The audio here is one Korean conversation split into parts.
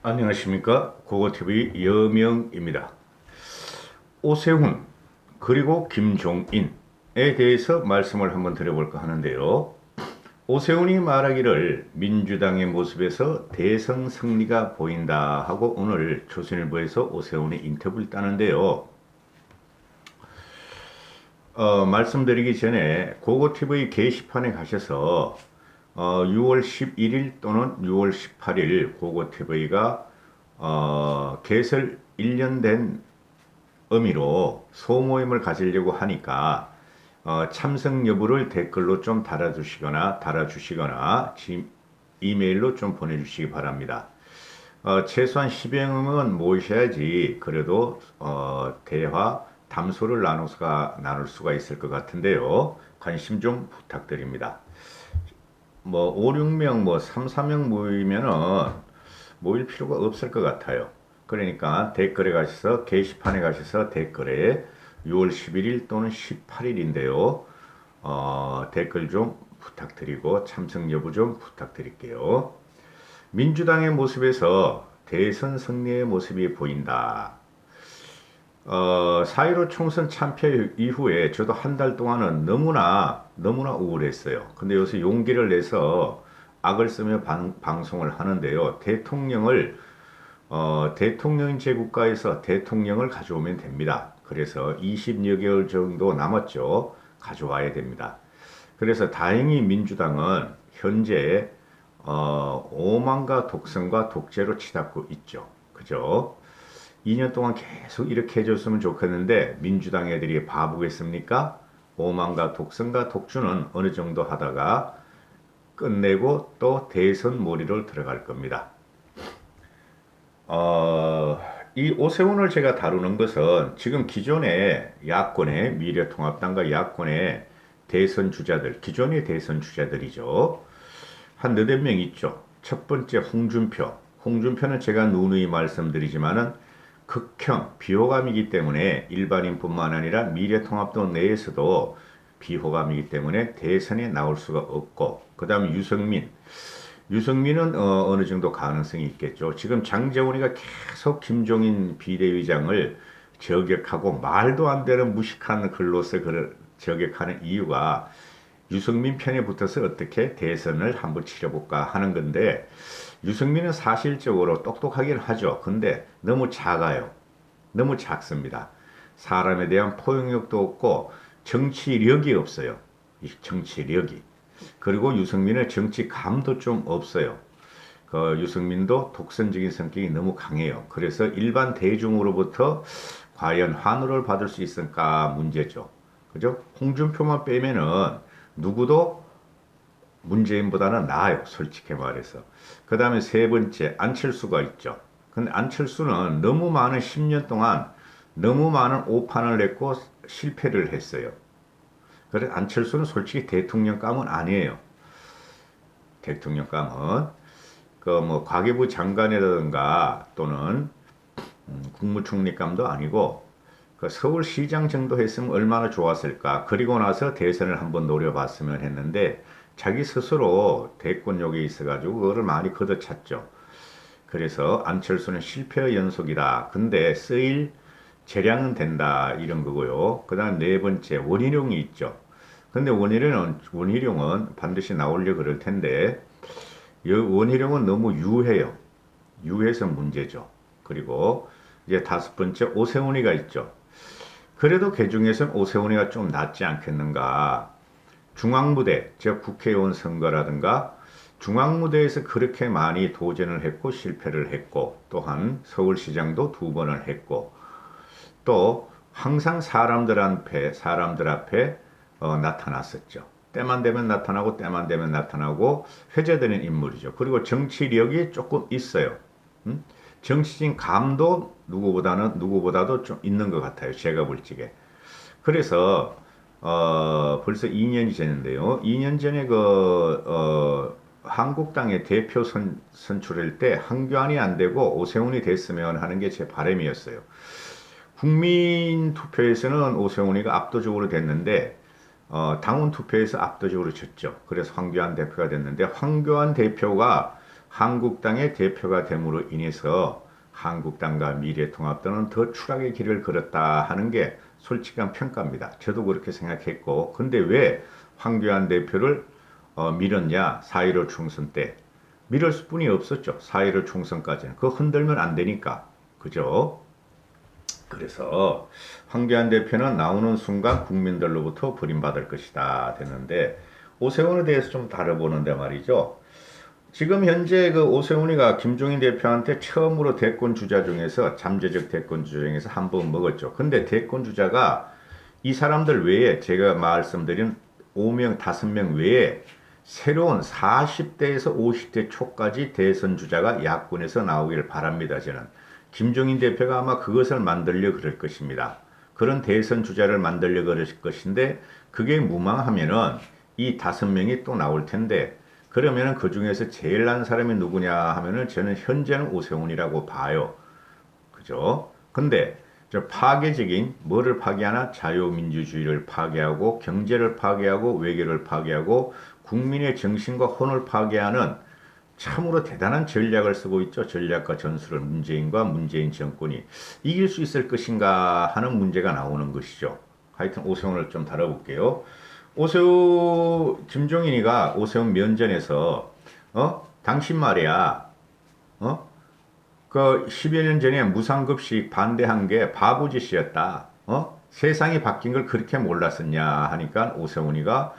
안녕하십니까. 고고TV 여명입니다. 오세훈 그리고 김종인에 대해서 말씀을 한번 드려볼까 하는데요. 오세훈이 말하기를 민주당의 모습에서 대선 승리가 보인다 하고 오늘 조선일보에서 오세훈의 인터뷰를 따는데요. 말씀드리기 전에 고고TV 게시판에 가셔서 6월 11일 또는 6월 18일 고고TV가 개설 1년 된 의미로 소모임을 가지려고 하니까 참석 여부를 댓글로 좀 달아주시거나 이메일로 좀 보내주시기 바랍니다. 최소한 10여 명은 모이셔야지 그래도 대화, 담소를 나눌 수가 있을 것 같은데요. 관심 좀 부탁드립니다. 뭐 5, 6명, 뭐 3, 4명 모이면은 모일 필요가 없을 것 같아요. 그러니까 댓글에 가셔서 게시판에 가셔서 댓글에 6월 11일 또는 18일인데요. 댓글 좀 부탁드리고 참석 여부 좀 부탁드릴게요. 민주당의 모습에서 대선 승리의 모습이 보인다. 4.15 총선 참패 이후에 저도 한 달 동안은 너무나 우울했어요. 근데 요새 용기를 내서 악을 쓰며 방송을 하는데요. 대통령인 제 국가에서 대통령을 가져오면 됩니다. 그래서 20여 개월 정도 남았죠. 가져와야 됩니다. 그래서 다행히 민주당은 현재 오만과 독선과 독재로 치닫고 있죠. 그죠? 2년 동안 계속 이렇게 해줬으면 좋겠는데 민주당 애들이 바보겠습니까? 오만과 독선과 독주는 어느 정도 하다가 끝내고 또 대선 몰이로 들어갈 겁니다. 이 오세훈을 제가 다루는 것은 지금 기존의 야권의 미래통합당과 야권의 대선 주자들, 기존의 대선 주자들이죠. 한 너댓 명 있죠. 첫 번째 홍준표. 홍준표는 제가 누누이 말씀드리지만은 극형 비호감이기 때문에 일반인뿐만 아니라 미래통합당 내에서도 비호감이기 때문에 대선에 나올 수가 없고, 그 다음에 유승민은 어느 정도 가능성이 있겠죠. 지금 장재원이가 계속 김종인 비대위장을 저격하고 말도 안 되는 무식한 글로서 그를 저격하는 이유가 유승민 편에 붙어서 어떻게 대선을 한번 치러볼까 하는 건데, 유승민은 사실적으로 똑똑하긴 하죠. 근데 너무 작아요. 너무 작습니다. 사람에 대한 포용력도 없고 정치력이 없어요. 이 정치력이. 그리고 유승민의 정치감도 좀 없어요. 유승민도 독선적인 성격이 너무 강해요. 그래서 일반 대중으로부터 과연 환호를 받을 수 있을까 문제죠. 그죠? 홍준표만 빼면은 누구도 문재인보다는 나아요. 솔직히 말해서. 그 다음에 세 번째 안철수가 있죠. 근데 안철수는 너무 많은 10년 동안 너무 많은 오판을 냈고 실패를 했어요. 그래서 안철수는 솔직히 대통령감은 아니에요. 대통령감은 그 뭐 과기부 장관이라든가 또는 국무총리감도 아니고 그 서울시장 정도 했으면 얼마나 좋았을까. 그리고 나서 대선을 한번 노려봤으면 했는데 자기 스스로 대권욕이 있어가지고 그거를 많이 걷어찼죠. 그래서 안철수는 실패의 연속이다. 근데 쓰일 재량은 된다. 이런 거고요. 그 다음 네 번째 원희룡이 있죠. 근데 원희룡은 반드시 나오려고 그럴 텐데 원희룡은 너무 유해요. 유해서 문제죠. 그리고 이제 다섯 번째 오세훈이가 있죠. 그래도 그 중에서는 오세훈이가 좀 낫지 않겠는가. 중앙무대, 즉 국회의원 선거라든가 중앙무대에서 그렇게 많이 도전을 했고 실패를 했고 또한 서울시장도 두 번을 했고 또 항상 사람들 앞에 나타났었죠. 때만 되면 나타나고 때만 되면 나타나고 회자되는 인물이죠. 그리고 정치력이 조금 있어요. 정치적인 감도 누구보다도 좀 있는 것 같아요. 제가 볼 적에. 그래서 벌써 2년이 됐는데요. 2년 전에 한국당의 대표 선출할 때 한교안이 안 되고 오세훈이 됐으면 하는 게 제 바람이었어요. 국민 투표에서는 오세훈이가 압도적으로 됐는데 당원 투표에서 압도적으로 졌죠. 그래서 황교안 대표가 됐는데 황교안 대표가 한국당의 대표가 됨으로 인해서 한국당과 미래통합당은 더 추락의 길을 걸었다 하는 게 솔직한 평가입니다. 저도 그렇게 생각했고, 근데 왜 황교안 대표를 밀었냐? 4.15 총선 때. 밀을 수뿐이 없었죠. 4.15 총선까지는. 그거 흔들면 안 되니까. 그죠? 그래서 황교안 대표는 나오는 순간 국민들로부터 버림받을 것이다 됐는데 오세훈에 대해서 좀 다뤄보는데 말이죠. 지금 현재 그 오세훈이가 김종인 대표한테 처음으로 대권 주자 중에서 잠재적 대권 주자 중에서 한 번 먹었죠. 근데 대권 주자가 이 사람들 외에 제가 말씀드린 5명, 5명 외에 새로운 40대에서 50대 초까지 대선 주자가 야권에서 나오길 바랍니다. 저는. 김종인 대표가 아마 그것을 만들려 그럴 것입니다. 그런 대선 주자를 만들려 그럴 것인데 그게 무망하면은 이 5명이 또 나올 텐데 그러면은 그 중에서 제일 난 사람이 누구냐 하면은 저는 현재는 오세훈이라고 봐요. 그죠? 근데 저 파괴적인 뭐를 파괴하나 자유민주주의를 파괴하고 경제를 파괴하고 외교를 파괴하고 국민의 정신과 혼을 파괴하는 참으로 대단한 전략을 쓰고 있죠. 전략과 전술을 문재인과 문재인 정권이 이길 수 있을 것인가 하는 문제가 나오는 것이죠. 하여튼 오세훈을 좀 다뤄볼게요. 오세훈 김종인이가 오세훈 면전에서 당신 말이야 그 10여 년 전에 무상급식 반대한 게 바보짓이었다. 세상이 바뀐 걸 그렇게 몰랐었냐 하니까 오세훈이가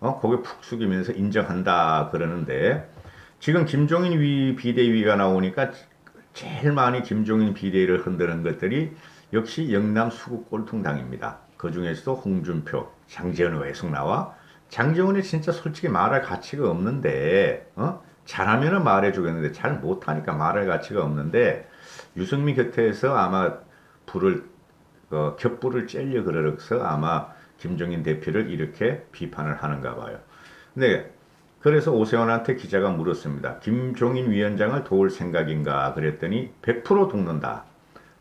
고개 푹 숙이면서 인정한다 그러는데 지금 김종인 비대위가 나오니까 제일 많이 김종인 비대위를 흔드는 것들이 역시 영남 수국 꼴통당입니다. 그 중에서도 홍준표, 장제원 계속 나와. 장제원이 진짜 솔직히 말할 가치가 없는데, 잘하면은 말해주겠는데 잘 못하니까 말할 가치가 없는데 유승민 곁에서 아마 겹불을 쬐려 그러서 아마 김종인 대표를 이렇게 비판을 하는가 봐요. 근데 그래서 오세훈한테 기자가 물었습니다. 김종인 위원장을 도울 생각인가 그랬더니 100% 돕는다.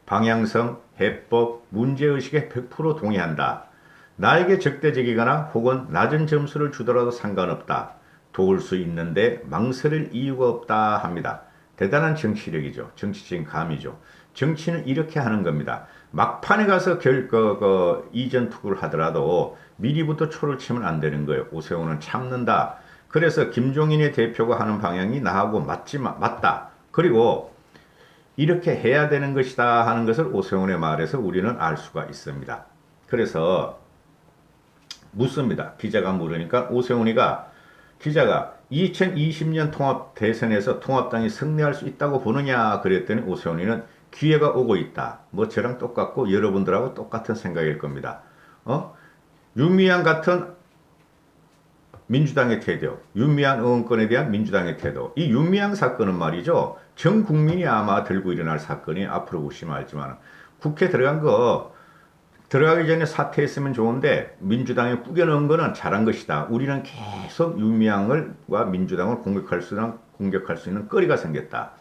방향성, 해법, 문제의식에 100% 동의한다. 나에게 적대적이거나 혹은 낮은 점수를 주더라도 상관없다. 도울 수 있는데 망설일 이유가 없다 합니다. 대단한 정치력이죠. 정치적인 감이죠. 정치는 이렇게 하는 겁니다. 막판에 가서 이전 투구를 하더라도 미리부터 초를 치면 안 되는 거예요. 오세훈은 참는다. 그래서 김종인의 대표가 하는 방향이 나하고 맞다. 그리고 이렇게 해야 되는 것이다 하는 것을 오세훈의 말에서 우리는 알 수가 있습니다. 그래서 묻습니다. 기자가 물으니까 기자가 2020년 통합 대선에서 통합당이 승리할 수 있다고 보느냐 그랬더니 오세훈이는 기회가 오고 있다. 뭐 저랑 똑같고 여러분들하고 똑같은 생각일 겁니다. 윤미향 같은 민주당의 태도, 윤미향 의원권에 대한 민주당의 태도. 이 윤미향 사건은 말이죠. 전 국민이 아마 들고 일어날 사건이 앞으로 보시면 알지만 국회 들어가기 전에 사퇴했으면 좋은데 민주당이 꾸겨넣은 거는 잘한 것이다. 우리는 계속 윤미향과 민주당을 공격할 수 있는 거리가 생겼다.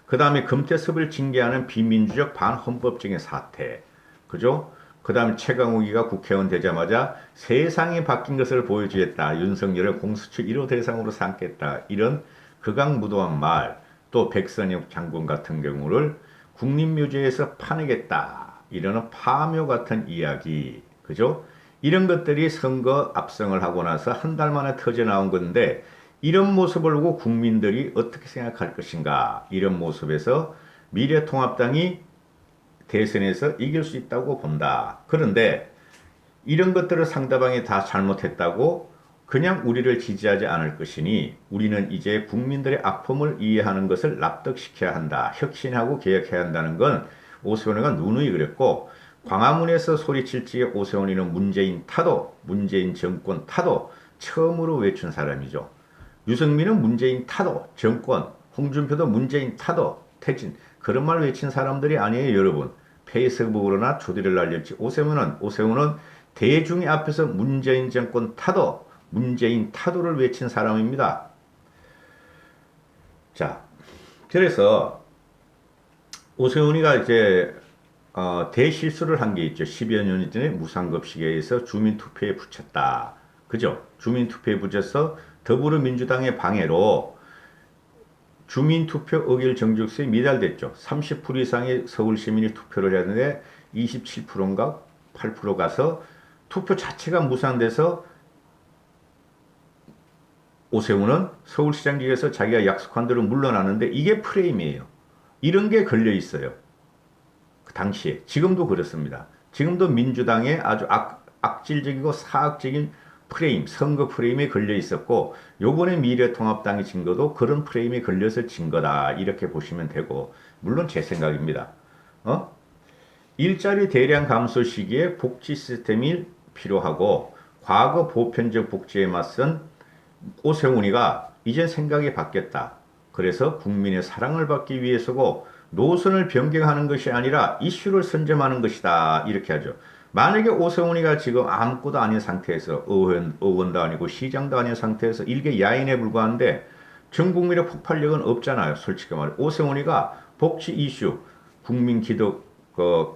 그 다음에 금태섭을 징계하는 비민주적 반헌법적인 사태. 그죠? 그 다음에 최강욱이가 국회의원 되자마자 세상이 바뀐 것을 보여주겠다. 윤석열을 공수처 1호 대상으로 삼겠다. 이런 극악무도한 말. 또 백선엽 장군 같은 경우를 국립묘지에서 파내겠다. 이러는 파묘 같은 이야기. 그죠? 이런 것들이 선거 압승을 하고 나서 한 달 만에 터져 나온 건데 이런 모습을 보고 국민들이 어떻게 생각할 것인가. 이런 모습에서 미래통합당이 대선에서 이길 수 있다고 본다. 그런데 이런 것들을 상대방이 다 잘못했다고 그냥 우리를 지지하지 않을 것이니 우리는 이제 국민들의 아픔을 이해하는 것을 납득시켜야 한다. 혁신하고 개혁해야 한다는 건 오세훈이가 누누이 그랬고 광화문에서 소리칠 적에 오세훈이는 문재인 타도, 문재인 정권 타도 처음으로 외친 사람이죠. 유승민은 문재인 타도, 정권, 홍준표도 문재인 타도, 퇴진 그런 말 외친 사람들이 아니에요, 여러분. 페이스북으로나 조디를 날릴지 오세훈은 대중의 앞에서 문재인 정권 타도, 문재인 타도를 외친 사람입니다. 자, 그래서 오세훈이가 이제 대실수를 한 게 있죠. 10여 년 전에 무상급식에 의해서 주민투표에 붙였다. 그죠? 주민투표에 붙여서 더불어민주당의 방해로 주민투표 의결 정족수에 미달됐죠. 30% 이상의 서울 시민이 투표를 해야 되는데 27%인가 8% 가서 투표 자체가 무산돼서 오세훈은 서울시장직에서 자기가 약속한 대로 물러나는데 이게 프레임이에요. 이런 게 걸려 있어요. 그 당시에. 지금도 그렇습니다. 지금도 민주당의 아주 악질적이고 사악적인 프레임, 선거 프레임에 걸려 있었고 요번에 미래통합당이 진 것도 그런 프레임에 걸려서 진 거다. 이렇게 보시면 되고 물론 제 생각입니다. 일자리 대량 감소 시기에 복지 시스템이 필요하고 과거 보편적 복지에 맞선 오세훈이가 이제 생각이 바뀌었다. 그래서 국민의 사랑을 받기 위해서고 노선을 변경하는 것이 아니라 이슈를 선점하는 것이다. 이렇게 하죠. 만약에 오세훈이가 지금 아무것도 아닌 상태에서 의원도 아니고 시장도 아닌 상태에서 일개 야인에 불과한데 전 국민의 폭발력은 없잖아요. 솔직히 말해. 오세훈이가 복지 이슈, 국민 기득,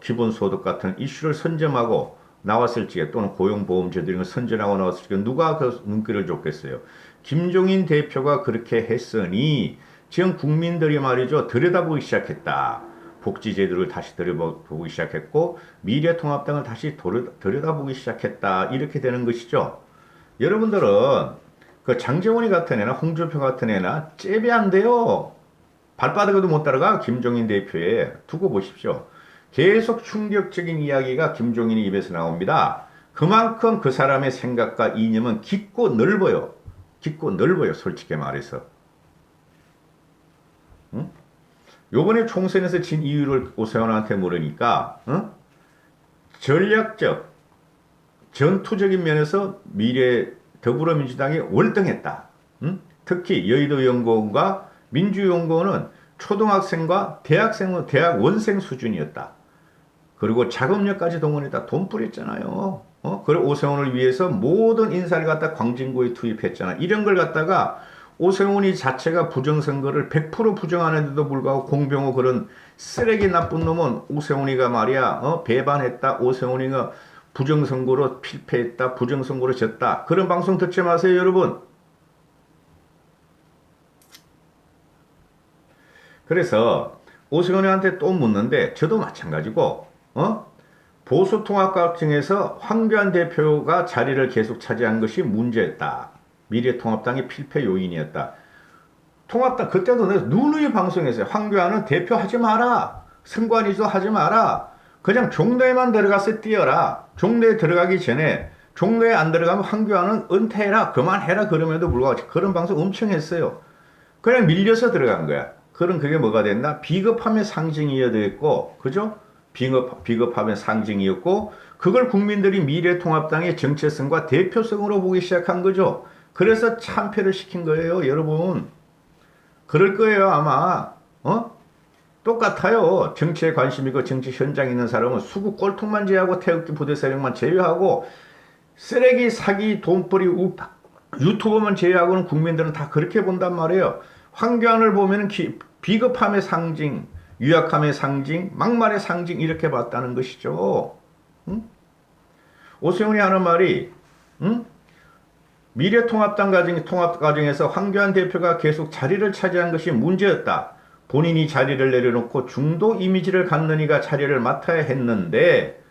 기본소득 같은 이슈를 선점하고 나왔을 적에 또는 고용보험제도 이런 걸 선전하고 나왔을 적에 누가 그 눈길을 줬겠어요. 김종인 대표가 그렇게 했으니 지금 국민들이 말이죠. 들여다보기 시작했다. 복지제도를 다시 들여다보기 시작했고 미래통합당을 다시 들여다보기 시작했다. 이렇게 되는 것이죠. 여러분들은 그 장제원이 같은 애나 홍준표 같은 애나 잽이 안 돼요. 발바닥에도 못 따라가. 김종인 대표에 두고 보십시오. 계속 충격적인 이야기가 김종인의 입에서 나옵니다. 그만큼 그 사람의 생각과 이념은 깊고 넓어요. 깊고 넓어요. 솔직히 말해서. 응? 요번에 총선에서 진 이유를 오세훈한테 물으니까 전략적, 전투적인 면에서 더불어민주당이 월등했다. 특히 여의도연구원과 민주연구원은 초등학생과 대학 원생 수준이었다. 그리고 자금력까지 동원했다. 돈 뿌렸잖아요. 그리고 오세훈을 위해서 모든 인사를 갖다 광진구에 투입했잖아. 이런 걸 갖다가 오세훈이 자체가 부정선거를 100% 부정하는데도 불구하고 공병호 그런 쓰레기 나쁜 놈은 오세훈이가 말이야 배반했다. 오세훈이가 부정선거로 필패했다. 부정선거로 졌다. 그런 방송 듣지 마세요 여러분. 그래서 오세훈이한테 또 묻는데 저도 마찬가지고 보수통합과정에서 황교안 대표가 자리를 계속 차지한 것이 문제였다. 미래통합당의 필패 요인이었다. 통합당 그때도 내가 누누이 방송했어요. 황교안은 대표하지 마라. 선관위도 하지 마라. 그냥 종로에만 들어가서 뛰어라. 종로에 들어가기 전에 종로에 안 들어가면 황교안은 은퇴해라. 그만해라. 그럼에도 불구하고 그런 방송 엄청 했어요. 그냥 밀려서 들어간 거야. 그럼 그게 뭐가 됐나? 비겁함의 상징이었고, 그죠? 비겁함의 상징이었고, 그걸 국민들이 미래통합당의 정체성과 대표성으로 보기 시작한 거죠. 그래서 참패를 시킨 거예요, 여러분. 그럴 거예요, 아마. 똑같아요. 정치에 관심 있고 정치 현장에 있는 사람은 수구 꼴통만 제외하고 태극기 부대사령만 제외하고 쓰레기 사기 돈벌이 유튜버만 제외하고는 국민들은 다 그렇게 본단 말이에요. 황교안을 보면 비겁함의 상징, 유약함의 상징, 막말의 상징 이렇게 봤다는 것이죠. 오세훈이 하는 말이 미래통합당 통합 과정에서 황교안 대표가 계속 자리를 차지한 것이 문제였다. 본인이 자리를 내려놓고 중도 이미지를 갖는 이가 자리를 맡아야 했는데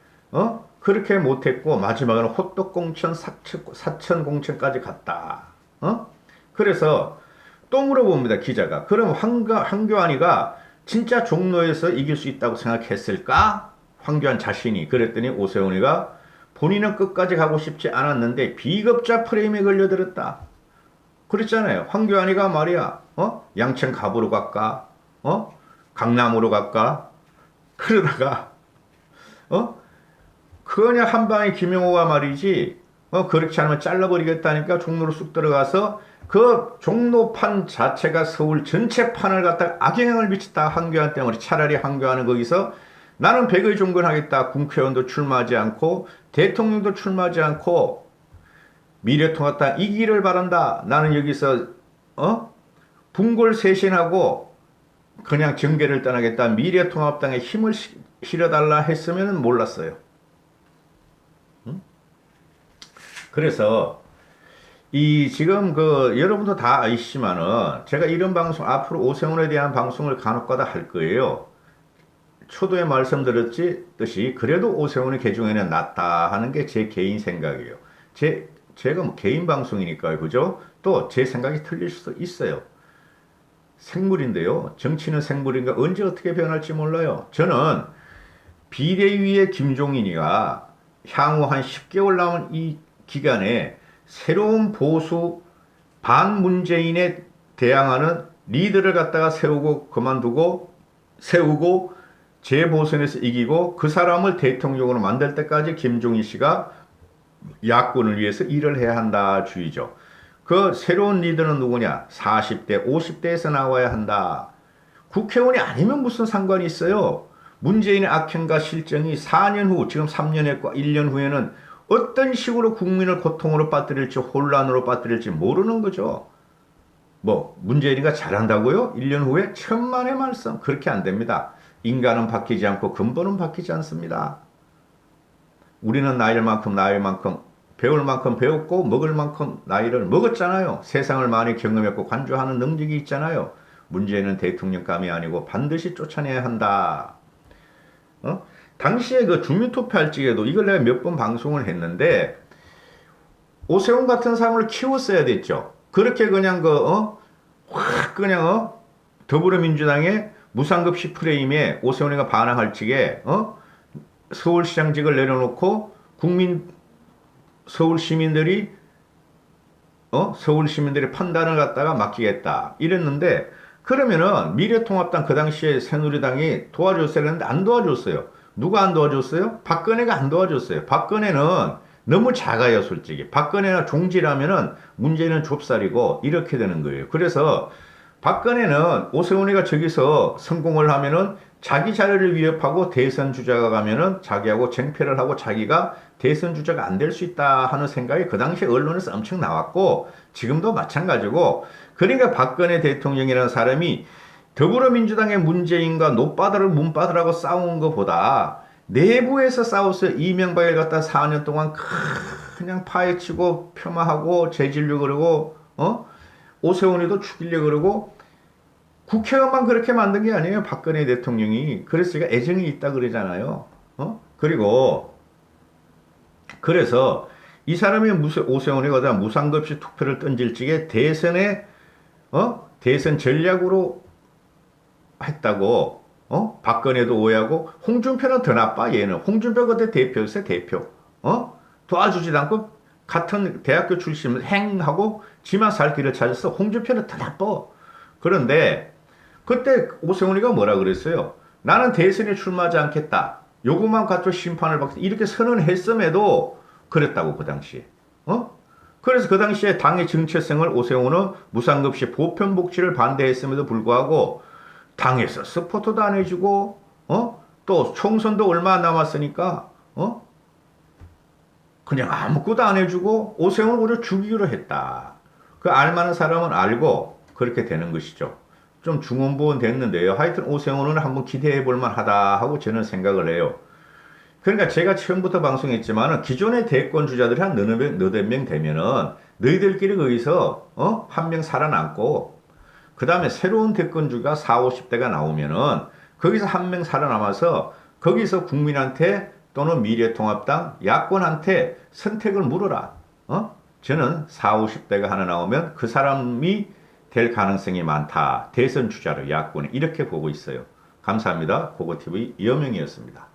그렇게 못했고 마지막은 호떡공천 사천공천까지 갔다. 그래서 또 물어봅니다. 기자가. 그럼 황교안이가 진짜 종로에서 이길 수 있다고 생각했을까? 황교안 자신이. 그랬더니 오세훈이가 본인은 끝까지 가고 싶지 않았는데 비겁자 프레임에 걸려들었다. 그랬잖아요. 황교안이가 말이야. 양천 갑으로 갈까? 강남으로 갈까? 그러다가 그냥 한 방에 김영호가 말이지 그렇지 않으면 잘라버리겠다니까 종로로 쑥 들어가서 그 종로판 자체가 서울 전체 판을 갖다가 악영향을 미쳤다. 황교안 때문에. 차라리 황교안은 거기서 나는 백의 종군하겠다. 국회의원도 출마하지 않고 대통령도 출마하지 않고 미래통합당 이기를 바란다. 나는 여기서 분골쇄신하고 그냥 정계를 떠나겠다. 미래통합당에 힘을 실어달라 했으면 몰랐어요. 그래서 이 지금 그 여러분도 다 아시지만은 제가 이런 방송 앞으로 오세훈에 대한 방송을 간혹가다 할 거예요. 초도에 말씀드렸듯이 그래도 오세훈의 개중에는 낫다 하는 게 제 개인 생각이에요. 제가 뭐 개인 방송이니까요, 그죠? 또 제 생각이 틀릴 수도 있어요. 생물인데요. 정치는 생물인가 언제 어떻게 변할지 몰라요. 저는 비대위의 김종인이가 향후 한 10개월 남은 이 기간에 새로운 보수 반문재인에 대항하는 리더를 갖다가 세우고 그만두고 세우고 재보선에서 이기고 그 사람을 대통령으로 만들 때까지 김종인 씨가 야권을 위해서 일을 해야 한다 주의죠. 그 새로운 리더는 누구냐? 40대, 50대에서 나와야 한다. 국회의원이 아니면 무슨 상관이 있어요? 문재인의 악행과 실정이 4년 후, 지금 3년 했고 1년 후에는 어떤 식으로 국민을 고통으로 빠뜨릴지 혼란으로 빠뜨릴지 모르는 거죠. 뭐 문재인이가 잘한다고요? 1년 후에 천만의 말씀. 그렇게 안 됩니다. 인간은 바뀌지 않고 근본은 바뀌지 않습니다. 우리는 나이를 만큼 배울 만큼 배웠고 먹을 만큼 나이를 먹었잖아요. 세상을 많이 경험했고 관조하는 능력이 있잖아요. 문제는 대통령감이 아니고 반드시 쫓아내야 한다. 당시에 그 주민투표할 적에도 이걸 내가 몇 번 방송을 했는데 오세훈 같은 사람을 키웠어야 됐죠. 그렇게 그냥 확 그냥 더불어민주당의 무상급식 프레임에 오세훈이가 반항할 적에 서울시장직을 내려놓고 서울 시민들이 판단을 갖다가 맡기겠다 이랬는데 그러면은 미래통합당 그 당시에 새누리당이 도와줬어야 했는데 안 도와줬어요. 누가 안 도와줬어요? 박근혜가 안 도와줬어요. 박근혜는 너무 작아요, 솔직히. 박근혜나 종지라면은 문제는 좁쌀이고 이렇게 되는 거예요. 그래서 박근혜는 오세훈이가 저기서 성공을 하면은 자기 자리를 위협하고 대선 주자가 가면은 자기하고 쟁패를 하고 자기가 대선 주자가 안 될 수 있다 하는 생각이 그 당시 언론에서 엄청 나왔고 지금도 마찬가지고 그러니까 박근혜 대통령이라는 사람이 더불어민주당의 문재인과 노빠다를 문바다라고 싸운 것보다 내부에서 싸웠어요. 이명박을 갖다 4년 동안 그냥 파헤치고 폄하하고 재질려 그러고 오세훈이도 죽이려 그러고 국회의원만 그렇게 만든 게 아니에요. 박근혜 대통령이. 그래서 제가 애정이 있다 그러잖아요. 그리고 그래서 이 사람이 오세훈이 거다 무상급식 투표를 던질 적에 대선 전략으로 했다고 박근혜도 오해하고 홍준표는 더 나빠 얘는. 홍준표 그때 대표였어요. 대표. 도와주지도 않고 같은 대학교 출신을 행하고 지만 살 길을 찾았어. 홍준표는 더 나빠. 그런데 그때 오세훈이가 뭐라 그랬어요? 나는 대선에 출마하지 않겠다. 요것만 갖고 심판을 받겠다. 이렇게 선언했음에도 그랬다고 그 당시에. 그래서 그 당시에 당의 정체성을 오세훈은 무상급식 보편복지를 반대했음에도 불구하고 당에서 서포트도 안 해주고 또 총선도 얼마 안 남았으니까 그냥 아무것도 안 해주고 오세훈을 오히려 죽이기로 했다. 그 알만한 사람은 알고 그렇게 되는 것이죠. 좀 중언부언 됐는데요. 하여튼 오세훈은 한번 기대해 볼 만하다 하고 저는 생각을 해요. 그러니까 제가 처음부터 방송했지만은 기존의 대권 주자들이 한 너댓 명 되면은 너희들끼리 거기서 한 명 살아남고 그 다음에 새로운 대권주가 40, 50대가 나오면은 거기서 한 명 살아남아서 거기서 국민한테 또는 미래통합당 야권한테 선택을 물어라. 저는 40, 50대가 하나 나오면 그 사람이 될 가능성이 많다. 대선 주자로 야권에 이렇게 보고 있어요. 감사합니다. 고고TV 이어명이었습니다.